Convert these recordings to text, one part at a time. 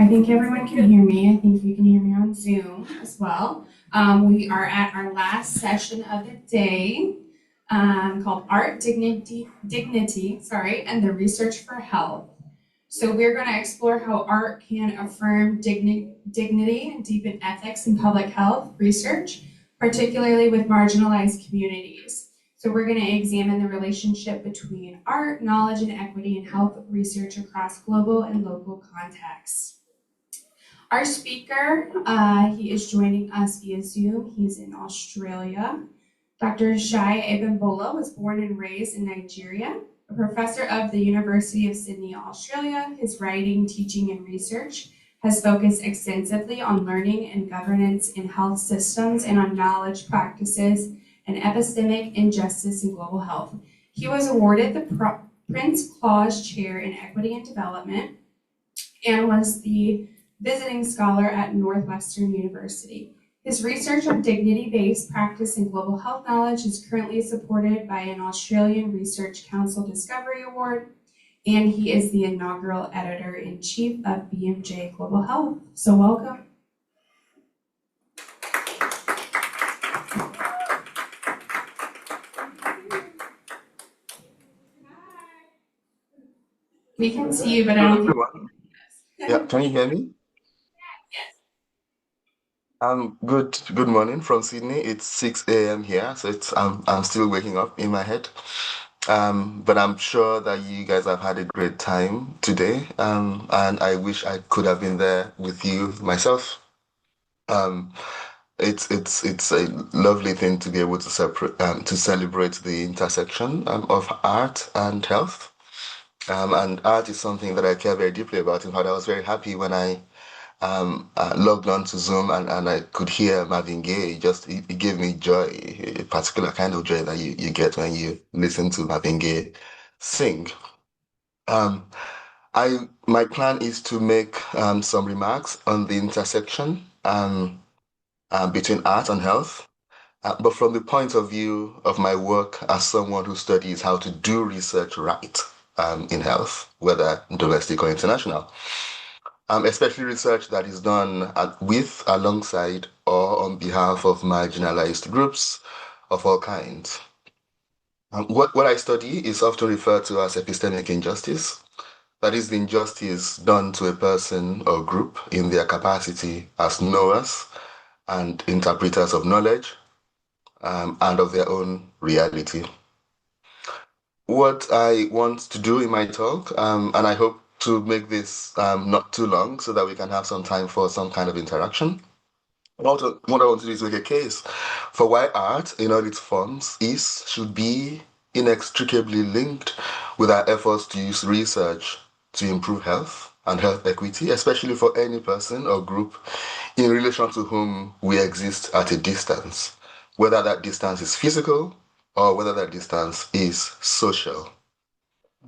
I think everyone can hear me. I think you can hear me on Zoom as well. We are at our last session of the day called Art, Dignity, and the Research for Health. So we're going to explore how art can affirm dignity and deepen ethics in public health research, particularly with marginalized communities. So we're going to examine the relationship between art, knowledge, and equity in health research across global and local contexts. Our speaker, he is joining us via Zoom. He's in Australia. Dr. Seye Abimbola was born and raised in Nigeria. A professor of the University of Sydney, Australia, his writing, teaching, and research has focused extensively on learning and governance in health systems and on knowledge practices and epistemic injustice in global health. He was awarded the Prince Claus Chair in Equity and Development and was the visiting scholar at Northwestern University. His research on dignity-based practice in global health knowledge is currently supported by an Australian Research Council Discovery Award, and he is the inaugural editor-in-chief of BMJ Global Health. So welcome. We can see you, but I don't think... Yeah, can you hear me? Good morning from Sydney. It's 6 a.m. here, so I'm still waking up in my head. But I'm sure that you guys have had a great time today. And I wish I could have been there with you myself. Um, it's a lovely thing to be able to celebrate the intersection of art and health. And art is something that I care very deeply about. In fact, I was very happy when I logged on to Zoom and I could hear Marvin Gaye. It gave me joy, a particular kind of joy that you get when you listen to Marvin Gaye sing. Um, my plan is to make some remarks on the intersection between art and health. But from the point of view of my work as someone who studies how to do research right in health, whether domestic or international. Especially research that is done with, alongside, or on behalf of marginalized groups of all kinds. What I study is often referred to as epistemic injustice. That is the injustice done to a person or group in their capacity as knowers and interpreters of knowledge and of their own reality. What I want to do in my talk, and I hope to make this not too long so that we can have some time for some kind of interaction. What I want to do is make a case for why art, in all its forms, should be inextricably linked with our efforts to use research to improve health and health equity, especially for any person or group in relation to whom we exist at a distance, whether that distance is physical or whether that distance is social.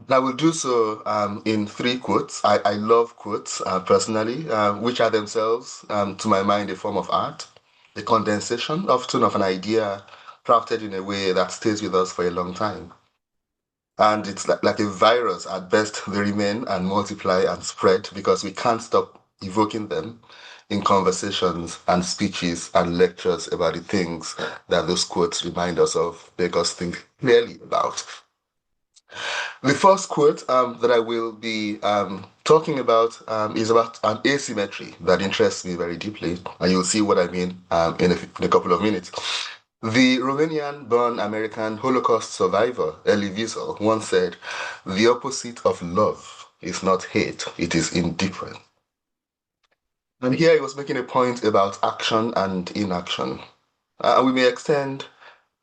I will do so in three quotes. I love quotes personally, which are themselves, to my mind, a form of art, a condensation often of an idea crafted in a way that stays with us for a long time. And it's like a virus. At best, they remain and multiply and spread because we can't stop evoking them in conversations and speeches and lectures about the things that those quotes remind us of, make us think clearly about. The first quote that I will be talking about is about an asymmetry that interests me very deeply, and you'll see what I mean in a couple of minutes. The Romanian-born American Holocaust survivor, Elie Wiesel, once said, "The opposite of love is not hate, it is indifference." And here he was making a point about action and inaction. And we may extend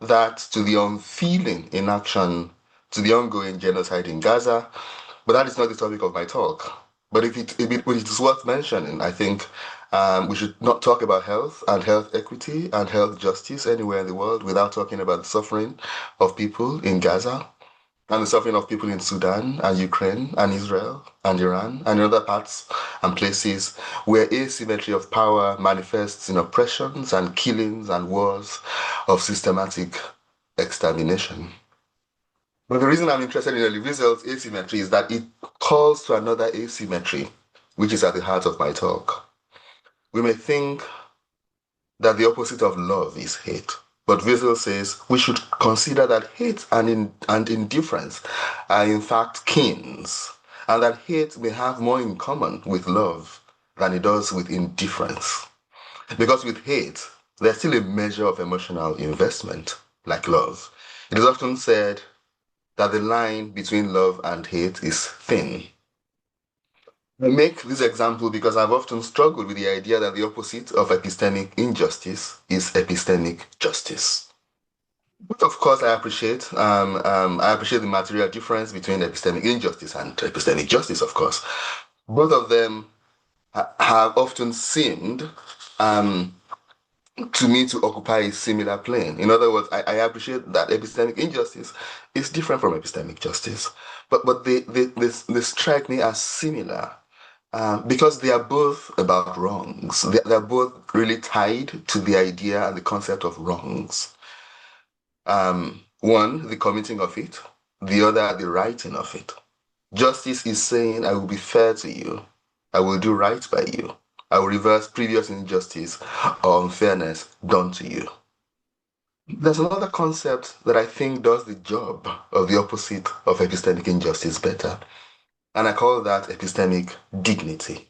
that to the unfeeling inaction to the ongoing genocide in Gaza, but that is not the topic of my talk. But if it is worth mentioning, I think we should not talk about health and health equity and health justice anywhere in the world without talking about the suffering of people in Gaza and the suffering of people in Sudan and Ukraine and Israel and Iran and in other parts and places where asymmetry of power manifests in oppressions and killings and wars of systematic extermination. But the reason I'm interested in Elie Wiesel's asymmetry is that it calls to another asymmetry, which is at the heart of my talk. We may think that the opposite of love is hate, but Wiesel says we should consider that hate and indifference are in fact kins, and that hate may have more in common with love than it does with indifference. Because with hate, there's still a measure of emotional investment, like love. It is often said that the line between love and hate is thin. I make this example because I've often struggled with the idea that the opposite of epistemic injustice is epistemic justice. But of course, I appreciate the material difference between epistemic injustice and epistemic justice. Of course, both of them have often seemed um, to me to occupy a similar plane. In other words, I appreciate that epistemic injustice is different from epistemic justice, but they strike me as similar because they are both about wrongs. They're both really tied to the idea and the concept of wrongs. One, the committing of it, the other, the righting of it. Justice is saying, I will be fair to you. I will do right by you. I will reverse previous injustice or unfairness done to you. There's another concept that I think does the job of the opposite of epistemic injustice better, and I call that epistemic dignity.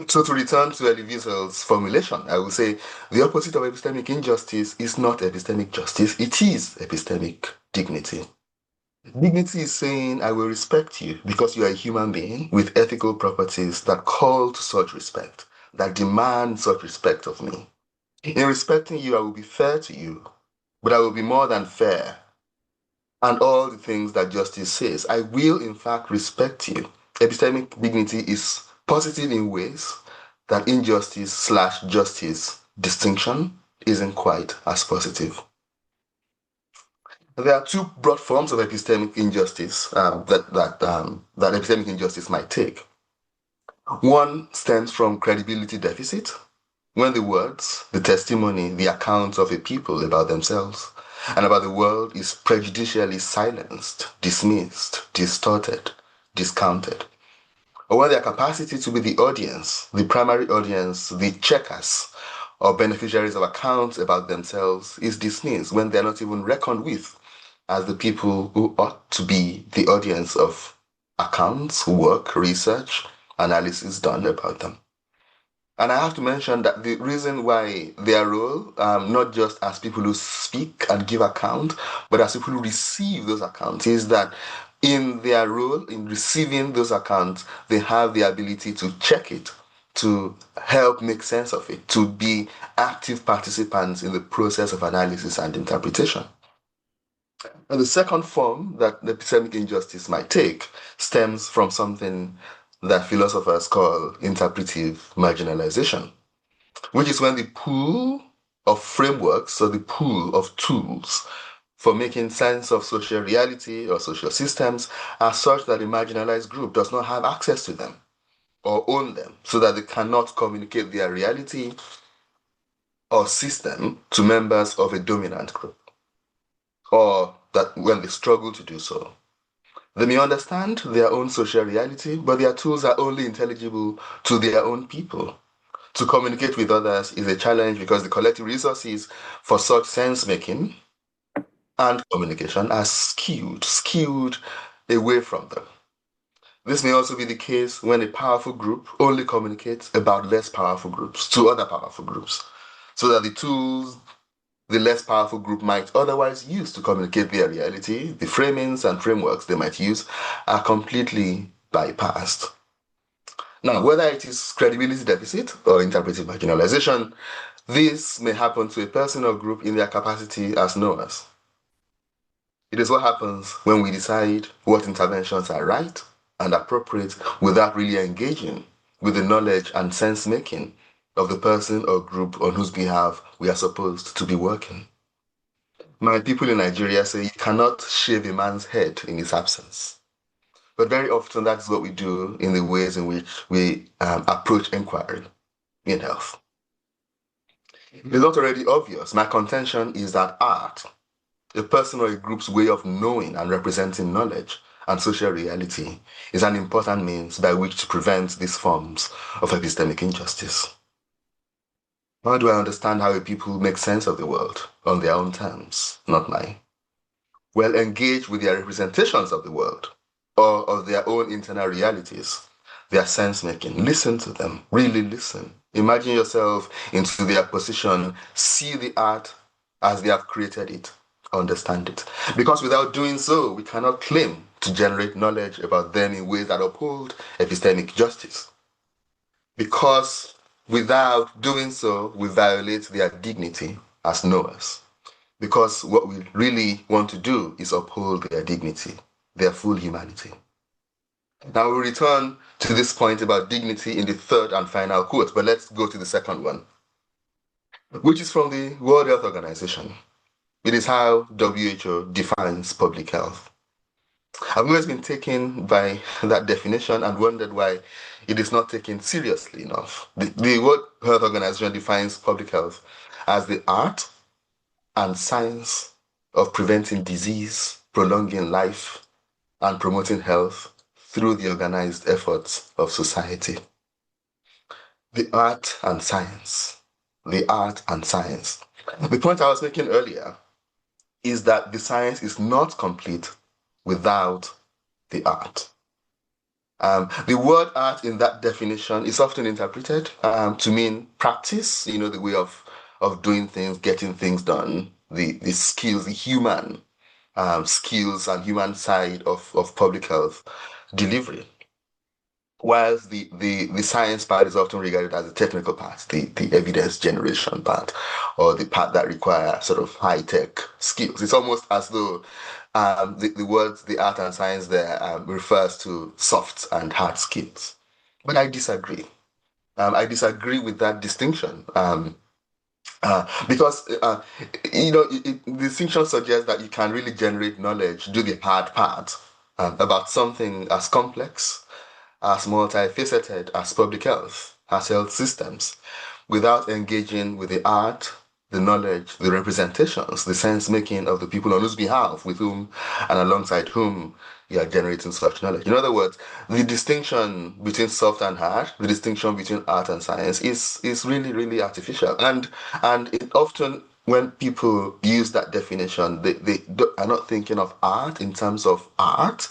So to return to Elie Wiesel's formulation, I will say the opposite of epistemic injustice is not epistemic justice, it is epistemic dignity. Dignity is saying, I will respect you because you are a human being with ethical properties that call to such respect, that demand such respect of me. In respecting you, I will be fair to you, but I will be more than fair. And all the things that justice says, I will in fact respect you. Epistemic dignity is positive in ways that injustice slash justice distinction isn't quite as positive. There are two broad forms of epistemic injustice that epistemic injustice might take. One stems from credibility deficit, when the words, the testimony, the accounts of a people about themselves and about the world is prejudicially silenced, dismissed, distorted, discounted, or when their capacity to be the audience, the primary audience, the checkers, or beneficiaries of accounts about themselves is dismissed, when they're not even reckoned with as the people who ought to be the audience of accounts, work, research, analysis done about them. And I have to mention that the reason why their role, not just as people who speak and give account, but as people who receive those accounts, is that in their role in receiving those accounts, they have the ability to check it, to help make sense of it, to be active participants in the process of analysis and interpretation. And the second form that the epistemic injustice might take stems from something that philosophers call interpretive marginalization, which is when the pool of frameworks or the pool of tools for making sense of social reality or social systems are such that a marginalized group does not have access to them or own them, so that they cannot communicate their reality or system to members of a dominant group, or that when they struggle to do so, they may understand their own social reality, but their tools are only intelligible to their own people. To communicate with others is a challenge because the collective resources for such sense making and communication are skewed away from them. This may also be the case when a powerful group only communicates about less powerful groups to other powerful groups, so that the tools the less powerful group might otherwise use to communicate their reality, the framings and frameworks they might use, are completely bypassed. Now, whether it is credibility deficit or interpretive marginalization, this may happen to a person or group in their capacity as knowers. It is what happens when we decide what interventions are right and appropriate without really engaging with the knowledge and sense making of the person or group on whose behalf we are supposed to be working. My people in Nigeria say you cannot shave a man's head in his absence. But very often that's what we do in the ways in which we approach inquiry in health. It's not already obvious. My contention is that art, a person or a group's way of knowing and representing knowledge, and social reality is an important means by which to prevent these forms of epistemic injustice. How do I understand how a people make sense of the world on their own terms, not mine? Well, engage with their representations of the world or of their own internal realities, their sense making. Listen to them, really listen. Imagine yourself into their position, see the art as they have created it, understand it. Because without doing so, we cannot claim to generate knowledge about them in ways that uphold epistemic justice. Because without doing so, we violate their dignity as knowers. Because what we really want to do is uphold their dignity, their full humanity. Now we'll return to this point about dignity in the third and final quote, but let's go to the second one, which is from the World Health Organization. It is how WHO defines public health. I've always been taken by that definition and wondered why it is not taken seriously enough. The World Health Organization defines public health as the art and science of preventing disease, prolonging life, and promoting health through the organized efforts of society. The art and science. The art and science. The point I was making earlier is that the science is not complete without the art. The word art in that definition is often interpreted to mean practice, the way of doing things, getting things done, the skills, the human skills and human side of public health delivery. Whilst the science part is often regarded as the technical part, the evidence generation part, or the part that requires sort of high-tech skills. It's almost as though the words, the art and science there refers to soft and hard skills. But I disagree. I disagree with that distinction. Because the distinction suggests that you can really generate knowledge, do the hard part about something as complex, as multifaceted as public health, as health systems, without engaging with the art, the knowledge, the representations, the sense making of the people on whose behalf, with whom and alongside whom you are generating such knowledge. In other words, the distinction between soft and hard, the distinction between art and science is really, really artificial. And it often, when people use that definition, they are not thinking of art in terms of art,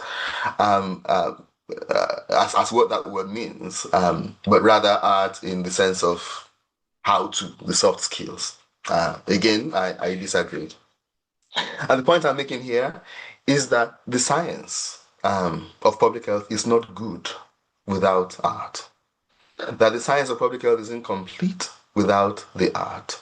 as what that word means, but rather art in the sense of how to, the soft skills. Again, I disagree. And the point I'm making here is that the science of public health is not good without art. That the science of public health is incomplete without the art.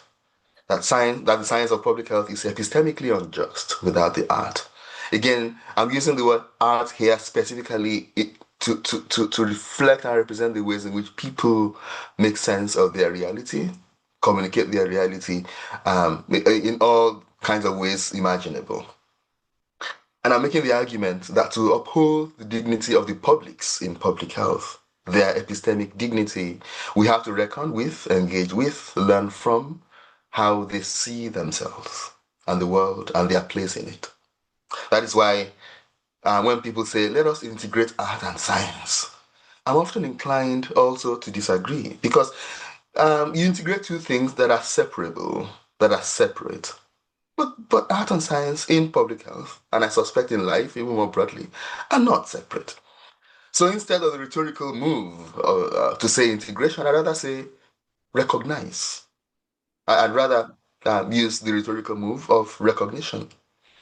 That the science of public health is epistemically unjust without the art. Again, I'm using the word art here specifically to reflect and represent the ways in which people make sense of their reality, communicate their reality in all kinds of ways imaginable. And I'm making the argument that to uphold the dignity of the publics in public health, their epistemic dignity, we have to reckon with, engage with, learn from how they see themselves and the world and their place in it. That is why when people say, let us integrate art and science, I'm often inclined also to disagree because you integrate two things that are separable, that are separate. But art and science in public health, and I suspect in life even more broadly, are not separate. So instead of the rhetorical move to say integration, I'd rather say recognize. I'd rather use the rhetorical move of recognition.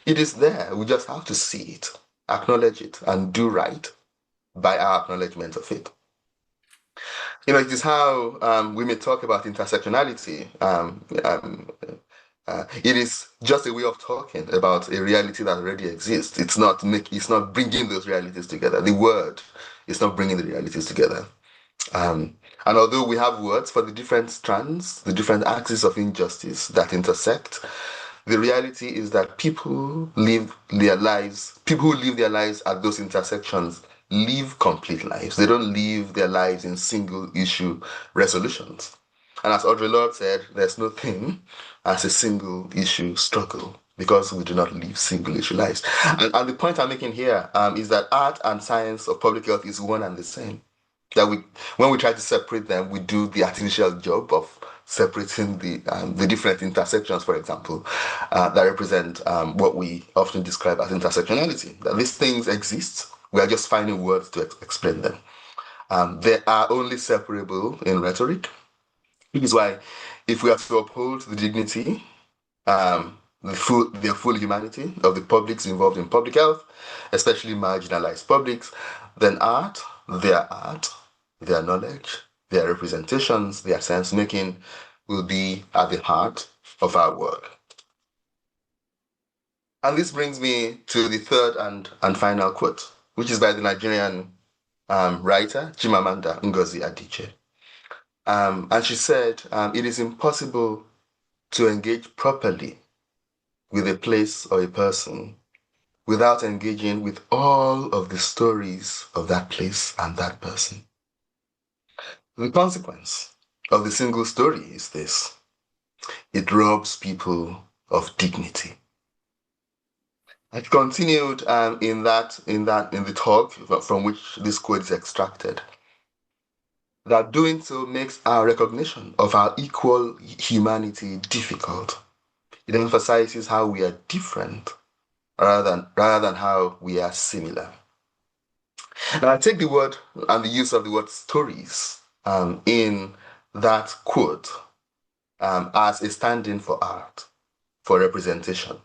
It is there. We just have to see it, acknowledge it, and do right by our acknowledgement of it. It is how we may talk about intersectionality. It is just a way of talking about a reality that already exists. It's not bringing those realities together. The word is not bringing the realities together. And although we have words for the different strands, the different axes of injustice that intersect, the reality is that people who live their lives at those intersections live complete lives. They don't live their lives in single issue resolutions. And as Audre Lorde said, there's no thing as a single issue struggle. because we do not live single issue lives. And the point I'm making here is that art and science of public health is one and the same. That when we try to separate them, we do the artificial job of separating the different intersections, for example, that represent what we often describe as intersectionality. That these things exist, we are just finding words to explain them. They are only separable in rhetoric, which is why if we are to uphold the dignity, their full humanity of the publics involved in public health, especially marginalized publics, then art, their knowledge, their representations, their sense making will be at the heart of our work. And this brings me to the third and final quote, which is by the Nigerian writer Chimamanda Ngozi Adichie. And she said, it is impossible to engage properly with a place or a person without engaging with all of the stories of that place and that person. The consequence of the single story is this: it robs people of dignity. I continued in the talk from which this quote is extracted, that doing so makes our recognition of our equal humanity difficult. It emphasizes how we are different rather than how we are similar. Now, I take the word and the use of the word stories in that quote as a stand-in for art, for representation,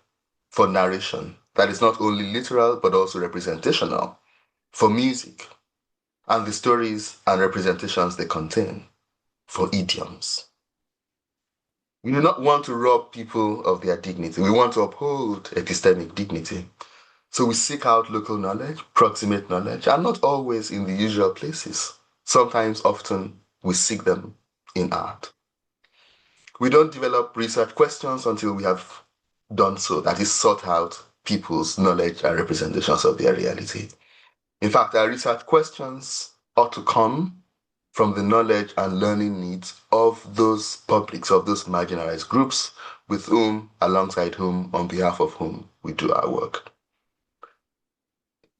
for narration that is not only literal but also representational, for music and the stories and representations they contain, for idioms. We do not want to rob people of their dignity. We want to uphold epistemic dignity. So we seek out local knowledge, proximate knowledge, and not always in the usual places. Sometimes, often, we seek them in art. We don't develop research questions until we have done so, that is, sought out people's knowledge and representations of their reality. In fact, our research questions ought to come from the knowledge and learning needs of those publics, of those marginalized groups with whom, alongside whom, on behalf of whom we do our work.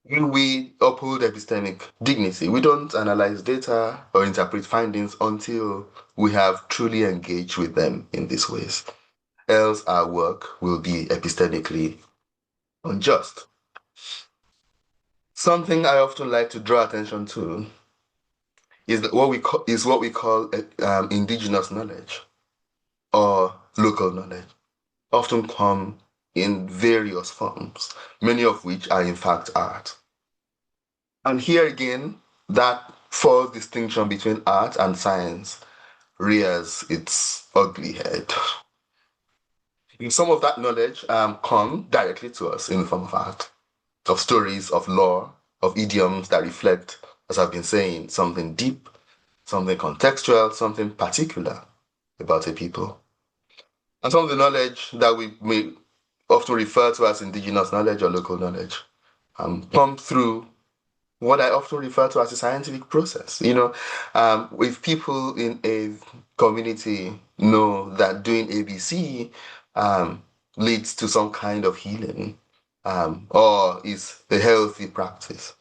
When we uphold epistemic dignity, we don't analyze data or interpret findings until we have truly engaged with them in these ways. Else our work will be epistemically unjust. Something I often like to draw attention to is that what we call indigenous knowledge or local knowledge, often come in various forms, many of which are in fact art. And here again, that false distinction between art and science rears its ugly head. Some of that knowledge come directly to us in the form of art, of stories, of lore, of idioms that reflect, as I've been saying, something deep, something contextual, something particular about a people. And some of the knowledge that we may often refer to as indigenous knowledge or local knowledge come through what I often refer to as a scientific process. If people in a community know that doing ABC leads to some kind of healing or is a healthy practice.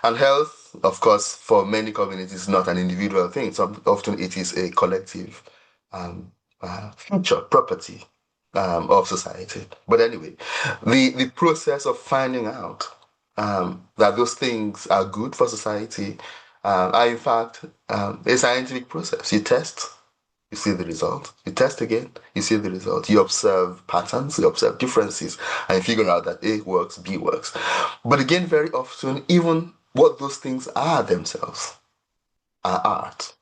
And health, of course, for many communities is not an individual thing. Often it is a collective feature, property of society. But anyway, the process of finding out that those things are good for society are in fact a scientific process. You test, you see the result. You test again, you see the result. You observe patterns, you observe differences, and you figure out that A works, B works. But again, very often, even what those things are themselves are art.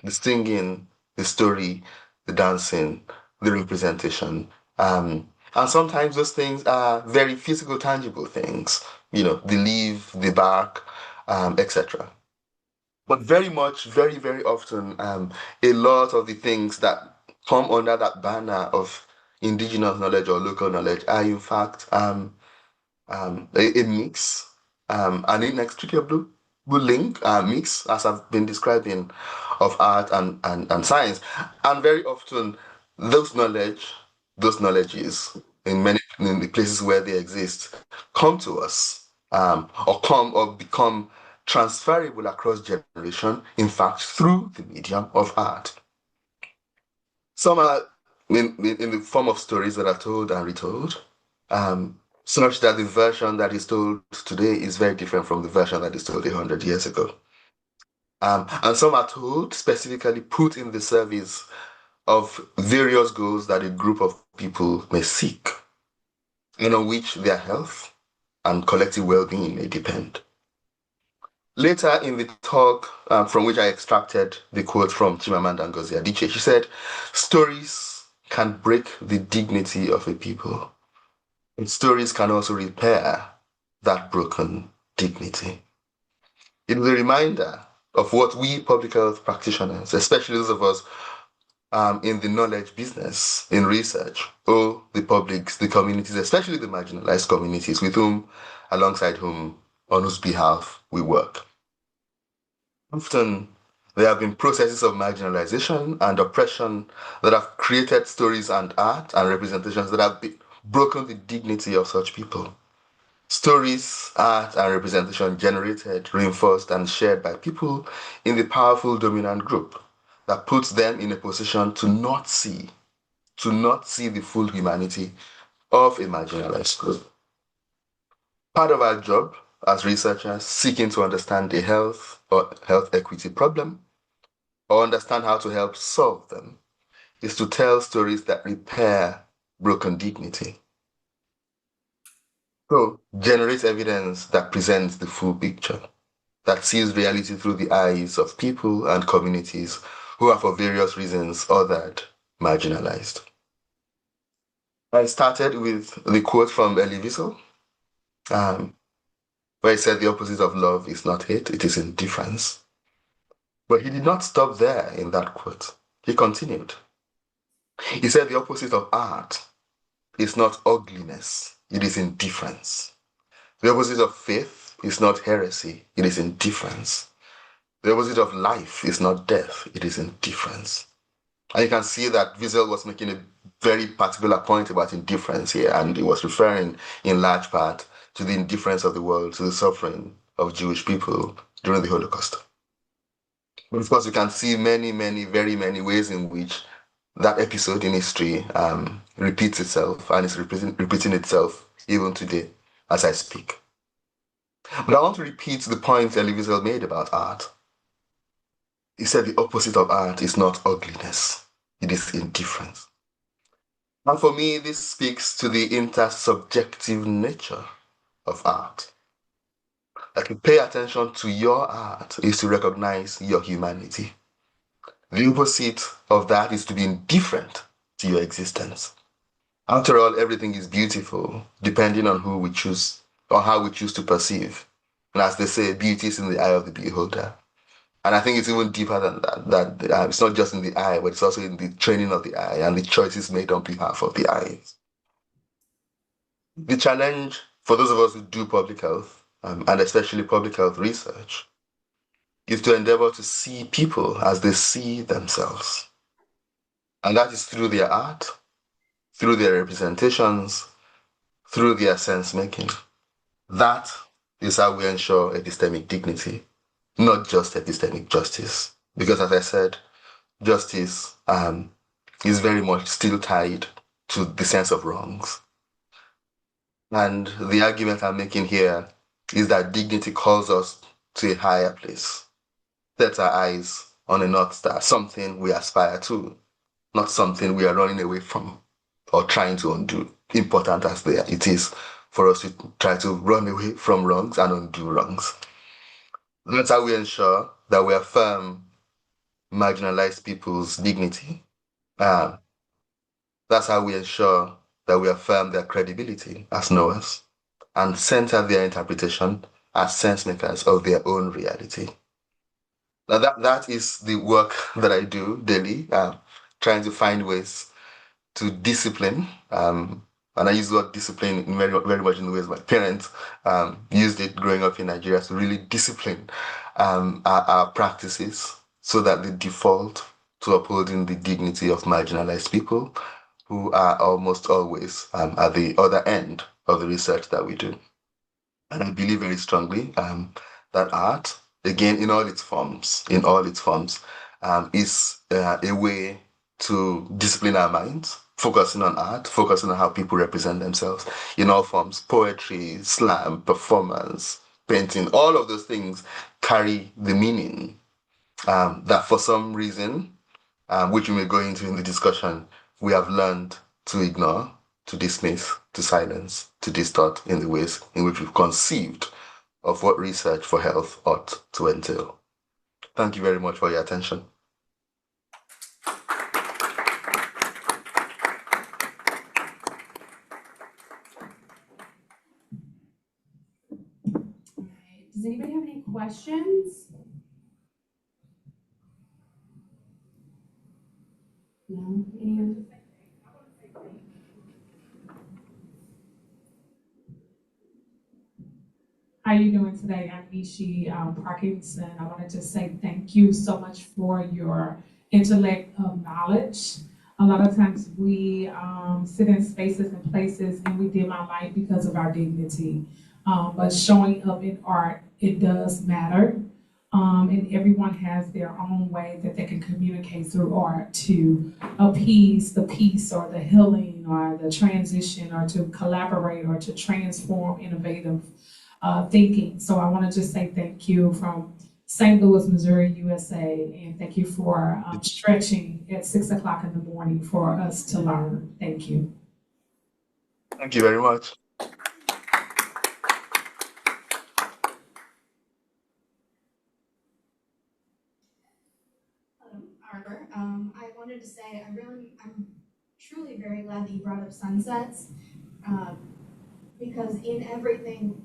The singing, the story, the dancing, the representation. And sometimes those things are very physical, tangible things, the leaf, the bark, etc. But very much, very, very often, a lot of the things that come under that banner of indigenous knowledge or local knowledge are in fact a mix, an inextricable link, mix, as I've been describing, of art and science. And very often, those knowledges in the places where they exist, come to us, or become transferable across generation, in fact, through the medium of art. Some are in the form of stories that are told and retold, such that the version that is told today is very different from the version that is told 100 years ago. And some are told specifically put in the service of various goals that a group of people may seek, and on which their health and collective well-being may depend. Later in the talk, from which I extracted the quote from Chimamanda Ngozi Adichie, she said, "Stories can break the dignity of a people, and stories can also repair that broken dignity." It was a reminder of what we public health practitioners, especially those of us in the knowledge business, in research, owe the publics, the communities, especially the marginalized communities with whom, alongside whom, on whose behalf we work. Often, there have been processes of marginalization and oppression that have created stories and art and representations that have broken the dignity of such people. Stories, art, and representation generated, reinforced, and shared by people in the powerful dominant group that puts them in a position to not see the full humanity of a marginalized group. Part of our job as researchers seeking to understand a health or health equity problem or understand how to help solve them is to tell stories that repair broken dignity. So, generate evidence that presents the full picture, that sees reality through the eyes of people and communities who are for various reasons othered, marginalized. I started with the quote from Elie Wiesel, where he said the opposite of love is not hate, it is indifference. But he did not stop there in that quote. He continued. He said the opposite of art is not ugliness, it is indifference. The opposite of faith is not heresy, it is indifference. The opposite of life is not death, it is indifference. And you can see that Wiesel was making a very particular point about indifference here, and he was referring in large part to the indifference of the world to the suffering of Jewish people during the Holocaust. But of course, you can see many, many, very many ways in which that episode in history repeats itself and is repeating itself even today as I speak. But I want to repeat the point Elie Wiesel made about art. He said the opposite of art is not ugliness, it is indifference. And for me, this speaks to the intersubjective nature of art. Like, to pay attention to your art is to recognize your humanity. The opposite of that is to be indifferent to your existence. After all, everything is beautiful, depending on who we choose or how we choose to perceive. And as they say, beauty is in the eye of the beholder. And I think it's even deeper than that. It's not just in the eye, but it's also in the training of the eye and the choices made on behalf of the eyes. The challenge for those of us who do public health, and especially public health research, is to endeavor to see people as they see themselves. And that is through their art, through their representations, through their sense making. That is how we ensure epistemic dignity, not just epistemic justice. Because as I said, justice is very much still tied to the sense of wrongs. And the argument I'm making here is that dignity calls us to a higher place, sets our eyes on a North Star, something we aspire to, not something we are running away from or trying to undo, important as it is for us to try to run away from wrongs and undo wrongs. That's how we ensure that we affirm marginalized people's dignity. That's how we ensure that we affirm their credibility as knowers and center their interpretation as sense makers of their own reality. Now that is the work that I do daily, trying to find ways to discipline. And I use the word discipline in very, very much in the ways my parents used it growing up in Nigeria, to really discipline our practices so that they default to upholding the dignity of marginalized people who are almost always at the other end of the research that we do. And I believe very strongly that art, again, in all its forms, is a way to discipline our minds, focusing on art, focusing on how people represent themselves in all forms, poetry, slam, performance, painting, all of those things carry the meaning that for some reason, which we may go into in the discussion, we have learned to ignore, to dismiss, to silence, to distort in the ways in which we've conceived of what research for health ought to entail. Thank you very much for your attention. All right. Does anybody have any questions? No? Any other? How you doing today? I'm Nishi Parkinson. I want to just say thank you so much for your intellect of knowledge. A lot of times we sit in spaces and places and we dim our light because of our dignity. But showing up in art, it does matter. And everyone has their own way that they can communicate through art to appease the peace or the healing or the transition or to collaborate or to transform innovative thinking. So I want to just say thank you from St. Louis, Missouri, USA, and thank you for stretching at 6 o'clock in the morning for us to learn. Thank you. Thank you very much. Arbor, I wanted to say I'm truly very glad that you brought up sunsets because in everything,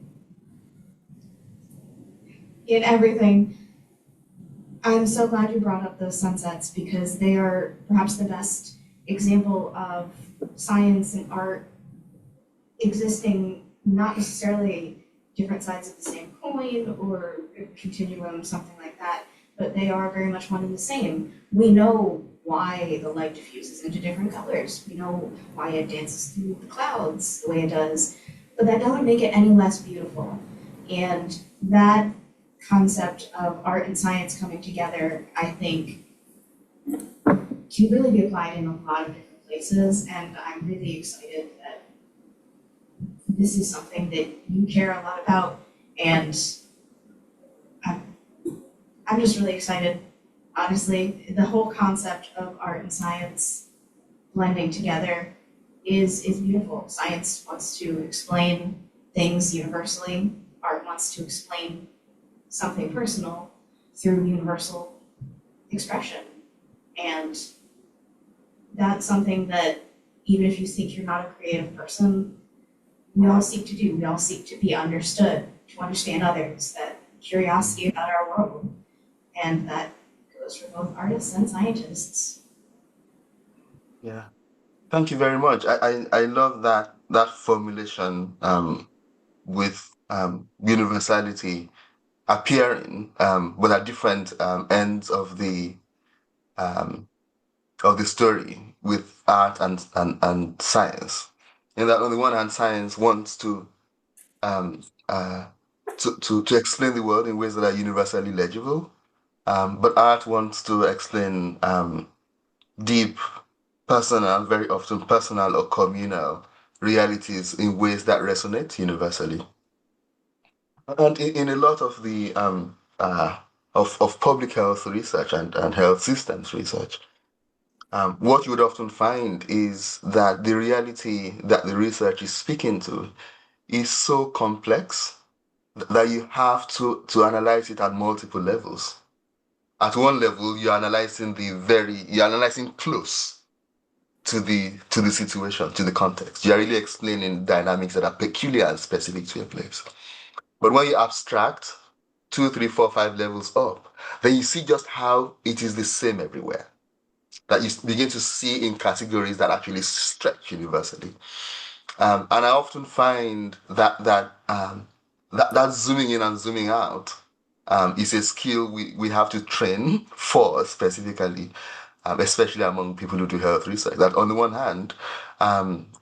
I'm so glad you brought up those sunsets because they are perhaps the best example of science and art existing not necessarily different sides of the same coin or a continuum, something like that, but they are very much one and the same. We know why the light diffuses into different colors. We know why it dances through the clouds the way it does, but that doesn't make it any less beautiful. And that concept of art and science coming together, I think, can really be applied in a lot of different places, and I'm really excited that this is something that you care a lot about, and I'm just really excited. Honestly, the whole concept of art and science blending together is beautiful. Science wants to explain things universally. Art wants to explain something personal through universal expression. And that's something that even if you think you're not a creative person, we all seek to do. We all seek to be understood, to understand others, that curiosity about our world. And that goes for both artists and scientists. Yeah. Thank you very much. I love that formulation with universality appearing, but at different ends um, of the story with art and science. In that, on the one hand, science wants um, uh, to explain the world in ways that are universally legible, but art wants to explain deep, personal, very often personal or communal realities in ways that resonate universally. And in a lot of the of public health research and health systems research, what you would often find is that the reality that the research is speaking to is so complex that you have to analyze it at multiple levels. At one level, you're analyzing close to the situation, to the context. You're really explaining dynamics that are peculiar and specific to a place. But when you abstract two, three, four, five levels up, then you see just how it is the same everywhere. That you begin to see in categories that actually stretch universally. And I often find that zooming in and zooming out is a skill we have to train for specifically. especially among people who do health research. That on the one hand,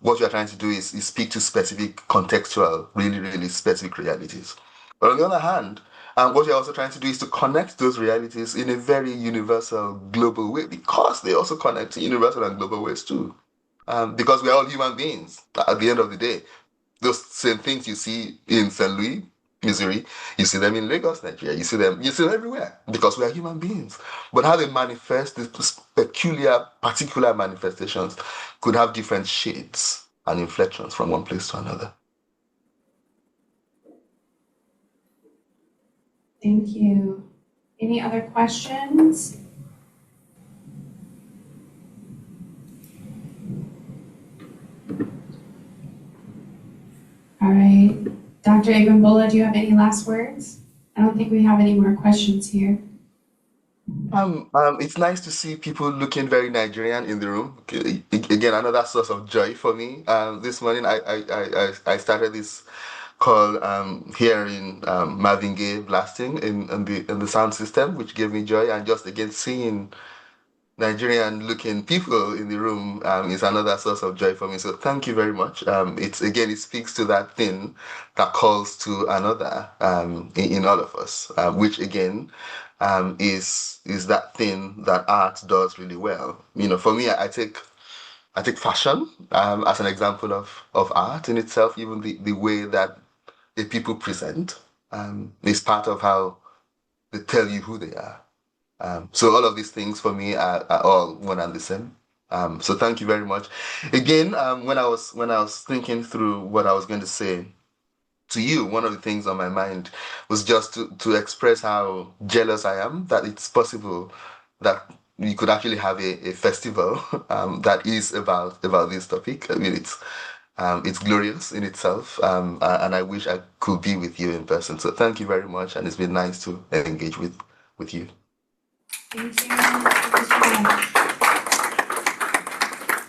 what you're trying to do is speak to specific contextual, really, really specific realities. But on the other hand, what you're also trying to do is to connect those realities in a very universal, global way, because they also connect in universal and global ways too. Because we are all human beings at the end of the day. Those same things you see in St. Louis, Missouri, you see them in Lagos, Nigeria, you see them everywhere because we are human beings. But how they manifest, these peculiar, particular manifestations could have different shades and inflections from one place to another. Thank you. Any other questions? All right. Dr. Abimbola, do you have any last words? I don't think we have any more questions here. It's nice to see people looking very Nigerian in the room. Again, another source of joy for me. This morning, I started this call hearing Marvin Gaye blasting in the sound system, which gave me joy. And just again seeing Nigerian-looking people in the room is another source of joy for me. So thank you very much. It speaks to that thing that calls to another in all of us, which again is that thing that art does really well. For me, I take fashion as an example of art in itself. Even the way that the people present is part of how they tell you who they are. So all of these things for me are all one and the same. So thank you very much. Again, when I was thinking through what I was going to say to you, one of the things on my mind was just to express how jealous I am that it's possible that we could actually have a festival that is about this topic. I mean, it's glorious in itself, and I wish I could be with you in person. So thank you very much, and it's been nice to engage with you. Thank you. Thank you so much.